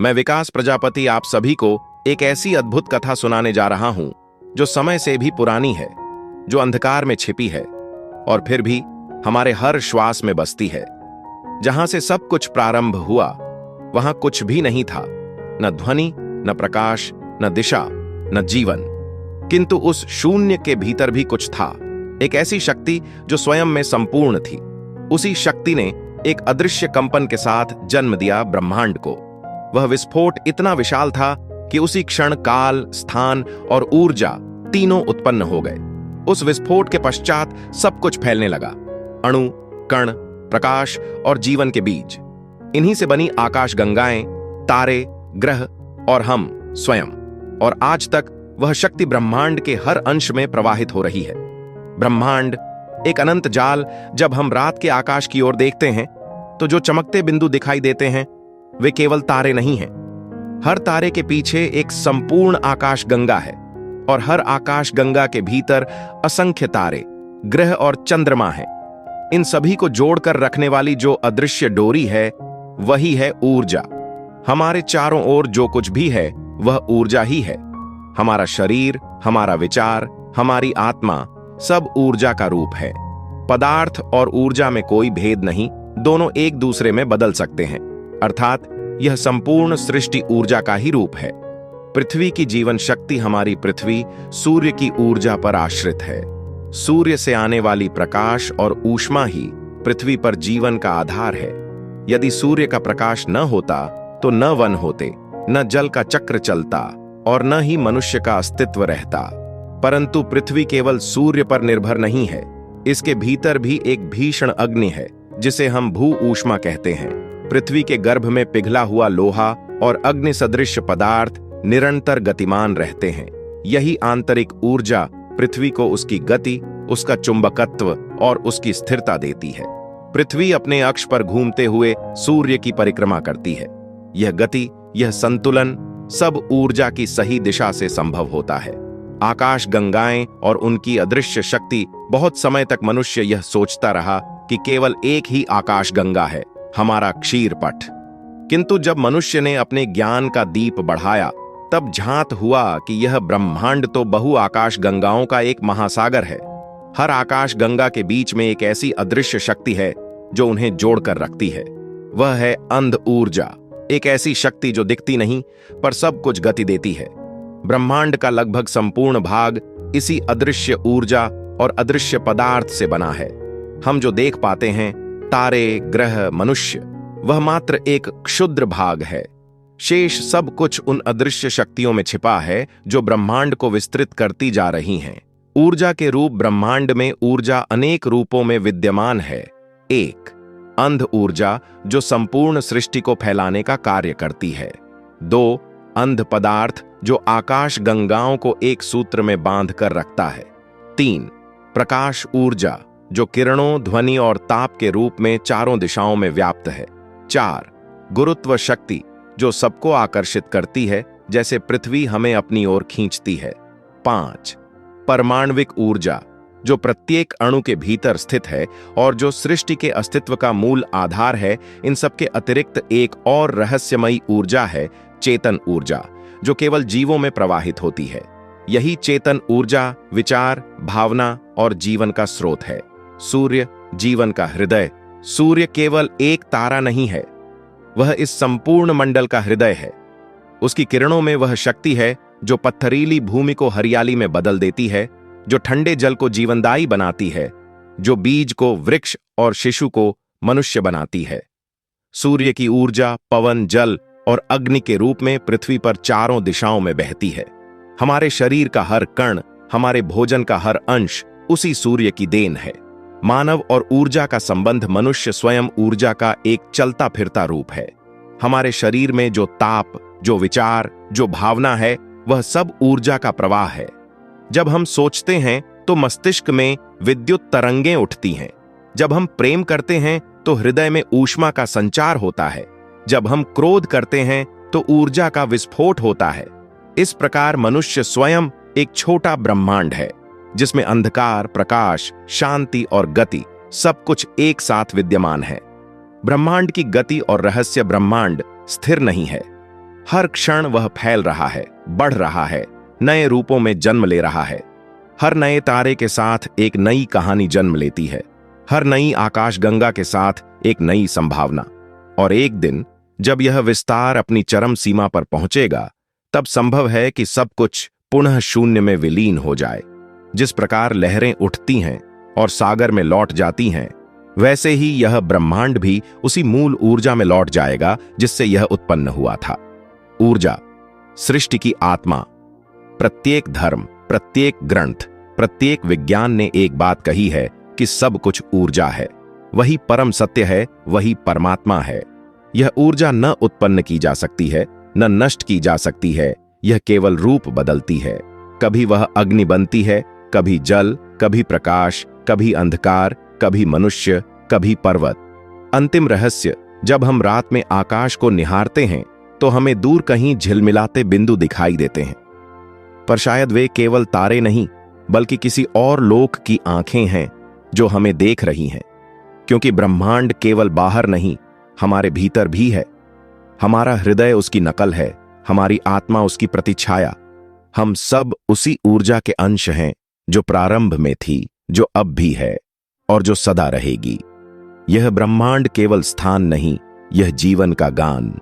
मैं विकास प्रजापति आप सभी को एक ऐसी अद्भुत कथा सुनाने जा रहा हूं जो समय से भी पुरानी है, जो अंधकार में छिपी है और फिर भी हमारे हर श्वास में बसती है। जहां से सब कुछ प्रारंभ हुआ वहां कुछ भी नहीं था, न ध्वनि, न प्रकाश, न दिशा, न जीवन। किंतु उस शून्य के भीतर भी कुछ था, एक ऐसी शक्ति जो स्वयं में संपूर्ण थी। उसी शक्ति ने एक अदृश्य कंपन के साथ जन्म दिया ब्रह्मांड को। वह विस्फोट इतना विशाल था कि उसी क्षण काल, स्थान और ऊर्जा तीनों उत्पन्न हो गए। उस विस्फोट के पश्चात सब कुछ फैलने लगा, अणु, कण, प्रकाश और जीवन के बीज। इन्हीं से बनी आकाश गंगाएं, तारे, ग्रह और हम स्वयं। और आज तक वह शक्ति ब्रह्मांड के हर अंश में प्रवाहित हो रही है। ब्रह्मांड एक अनंत जाल। जब हम रात के आकाश की ओर देखते हैं तो जो चमकते बिंदु दिखाई देते हैं वे केवल तारे नहीं हैं। हर तारे के पीछे एक संपूर्ण आकाश गंगा है और हर आकाश गंगा के भीतर असंख्य तारे, ग्रह और चंद्रमा हैं। इन सभी को जोड़कर रखने वाली जो अदृश्य डोरी है वही है ऊर्जा। हमारे चारों ओर जो कुछ भी है वह ऊर्जा ही है। हमारा शरीर, हमारा विचार, हमारी आत्मा सब ऊर्जा का रूप है। पदार्थ और ऊर्जा में कोई भेद नहीं, दोनों एक दूसरे में बदल सकते हैं। अर्थात यह संपूर्ण सृष्टि ऊर्जा का ही रूप है। पृथ्वी की जीवन शक्ति हमारी पृथ्वी सूर्य की ऊर्जा पर आश्रित है। सूर्य से आने वाली प्रकाश और ऊष्मा ही पृथ्वी पर जीवन का आधार है। यदि सूर्य का प्रकाश न होता तो न वन होते, न जल का चक्र चलता और न ही मनुष्य का अस्तित्व रहता। परंतु पृथ्वी केवल सूर्य पर निर्भर नहीं है, इसके भीतर भी एक भीषण अग्नि है जिसे हम भू ऊष्मा कहते हैं। पृथ्वी के गर्भ में पिघला हुआ लोहा और अग्नि सदृश पदार्थ निरंतर गतिमान रहते हैं। यही आंतरिक ऊर्जा पृथ्वी को उसकी गति, उसका चुंबकत्व और उसकी स्थिरता देती है। पृथ्वी अपने अक्ष पर घूमते हुए सूर्य की परिक्रमा करती है। यह गति, यह संतुलन सब ऊर्जा की सही दिशा से संभव होता है। आकाश गंगाएं और उनकी अदृश्य शक्ति। बहुत समय तक मनुष्य यह सोचता रहा कि केवल एक ही आकाश गंगा है, हमारा क्षीरपट। किंतु जब मनुष्य ने अपने ज्ञान का दीप बढ़ाया तब झांत हुआ कि यह ब्रह्मांड तो बहु आकाश गंगाओं का एक महासागर है। हर आकाश गंगा के बीच में एक ऐसी अदृश्य शक्ति है जो उन्हें जोड़कर रखती है। वह है अंध ऊर्जा, एक ऐसी शक्ति जो दिखती नहीं पर सब कुछ गति देती है। ब्रह्मांड का लगभग संपूर्ण भाग इसी अदृश्य ऊर्जा और अदृश्य पदार्थ से बना है। हम जो देख पाते हैं, तारे, ग्रह, मनुष्य, वह मात्र एक क्षुद्र भाग है। शेष सब कुछ उन अदृश्य शक्तियों में छिपा है जो ब्रह्मांड को विस्तृत करती जा रही हैं। ऊर्जा के रूप ब्रह्मांड में ऊर्जा अनेक रूपों में विद्यमान है। एक, अंध ऊर्जा जो संपूर्ण सृष्टि को फैलाने का कार्य करती है। दो, अंध पदार्थ जो आकाश गंगाओं को एक सूत्र में बांध कर रखता है। तीन, प्रकाश ऊर्जा जो किरणों, ध्वनि और ताप के रूप में चारों दिशाओं में व्याप्त है। चार, गुरुत्व शक्ति जो सबको आकर्षित करती है, जैसे पृथ्वी हमें अपनी ओर खींचती है। पांच, परमाण्विक ऊर्जा जो प्रत्येक अणु के भीतर स्थित है और जो सृष्टि के अस्तित्व का मूल आधार है। इन सबके अतिरिक्त एक और रहस्यमयी ऊर्जा है, चेतन ऊर्जा, जो केवल जीवों में प्रवाहित होती है। यही चेतन ऊर्जा विचार, भावना और जीवन का स्रोत है। सूर्य जीवन का हृदय। सूर्य केवल एक तारा नहीं है, वह इस संपूर्ण मंडल का हृदय है। उसकी किरणों में वह शक्ति है जो पत्थरीली भूमि को हरियाली में बदल देती है, जो ठंडे जल को जीवनदायी बनाती है, जो बीज को वृक्ष और शिशु को मनुष्य बनाती है। सूर्य की ऊर्जा पवन, जल और अग्नि के रूप में पृथ्वी पर चारों दिशाओं में बहती है। हमारे शरीर का हर कण, हमारे भोजन का हर अंश उसी सूर्य की देन है। मानव और ऊर्जा का संबंध मनुष्य स्वयं ऊर्जा का एक चलता फिरता रूप है। हमारे शरीर में जो ताप, जो विचार, जो भावना है वह सब ऊर्जा का प्रवाह है। जब हम सोचते हैं तो मस्तिष्क में विद्युत तरंगें उठती हैं। जब हम प्रेम करते हैं तो हृदय में ऊष्मा का संचार होता है। जब हम क्रोध करते हैं तो ऊर्जा का विस्फोट होता है। इस प्रकार मनुष्य स्वयं एक छोटा ब्रह्मांड है जिसमें अंधकार, प्रकाश, शांति और गति सब कुछ एक साथ विद्यमान है। ब्रह्मांड की गति और रहस्य ब्रह्मांड स्थिर नहीं है, हर क्षण वह फैल रहा है, बढ़ रहा है, नए रूपों में जन्म ले रहा है। हर नए तारे के साथ एक नई कहानी जन्म लेती है, हर नई आकाशगंगा के साथ एक नई संभावना। और एक दिन जब यह विस्तार अपनी चरम सीमा पर पहुंचेगा, तब संभव है कि सब कुछ पुनः शून्य में विलीन हो जाए। जिस प्रकार लहरें उठती हैं और सागर में लौट जाती हैं, वैसे ही यह ब्रह्मांड भी उसी मूल ऊर्जा में लौट जाएगा जिससे यह उत्पन्न हुआ था। ऊर्जा, सृष्टि की आत्मा। प्रत्येक धर्म, प्रत्येक ग्रंथ, प्रत्येक विज्ञान ने एक बात कही है कि सब कुछ ऊर्जा है। वही परम सत्य है, वही परमात्मा है। यह ऊर्जा न उत्पन्न की जा सकती है, न नष्ट की जा सकती है। यह केवल रूप बदलती है। कभी वह अग्नि बनती है, कभी जल, कभी प्रकाश, कभी अंधकार, कभी मनुष्य, कभी पर्वत। अंतिम रहस्य, जब हम रात में आकाश को निहारते हैं तो हमें दूर कहीं झिलमिलाते बिंदु दिखाई देते हैं, पर शायद वे केवल तारे नहीं बल्कि किसी और लोक की आंखें हैं जो हमें देख रही हैं। क्योंकि ब्रह्मांड केवल बाहर नहीं, हमारे भीतर भी है। हमारा हृदय उसकी नकल है, हमारी आत्मा उसकी प्रतिछाया। हम सब उसी ऊर्जा के अंश हैं जो प्रारंभ में थी, जो अब भी है और जो सदा रहेगी। यह ब्रह्मांड केवल स्थान नहीं, यह जीवन का गान।